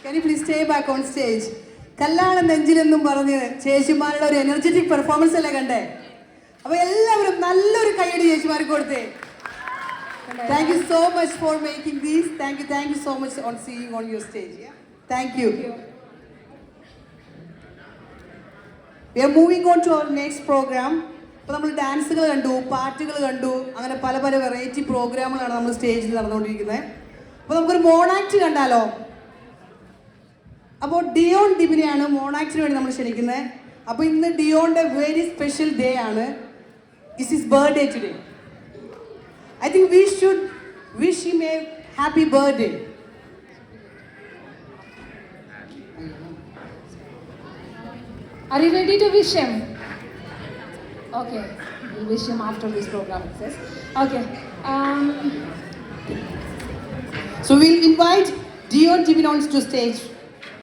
Can you please stay back on stage? കല്യാണം നെഞ്ചിലെന്നും പറഞ്ഞ് ചേച്ചിമാരുടെ ഒരു എനർജറ്റിക് പെർഫോമൻസ് അല്ലേ കണ്ടേ? അപ്പോൾ എല്ലാവരും നല്ലൊരു കൈയടി ചേച്ചിമാർക്ക് കൊടുത്തേ. Thank you so much for making this. Thank you so much on seeing on your stage. Yeah? Thank you. We are moving on to our next program. അപ്പോൾ നമ്മൾ ഡാൻസുകൾ കണ്ടു, പാട്ടുകൾ കണ്ടു, അങ്ങനെ പല പല വെറൈറ്റി പ്രോഗ്രാമുകളാണ് നമ്മൾ സ്റ്റേജിൽ നടന്നുകൊണ്ടിരിക്കുന്നത്. അപ്പോൾ നമുക്കൊരു മോണാക്ട് കണ്ടാലോ? അപ്പോൾ ഡിയോൺ ഡിബിനെയാണ് മോണാക്ടിന് വേണ്ടി നമ്മൾ ക്ഷണിക്കുന്നത്. അപ്പോൾ ഇന്ന് ഡിയോണിൻ്റെ വെരി സ്പെഷ്യൽ ഡേ ആണ്. It's his birthday today. I think we should wish him a happy birthday. Are you ready to wish him? Okay, we'll wish him after this program. Says. Okay. So we'll invite Dion Jiminons to stage.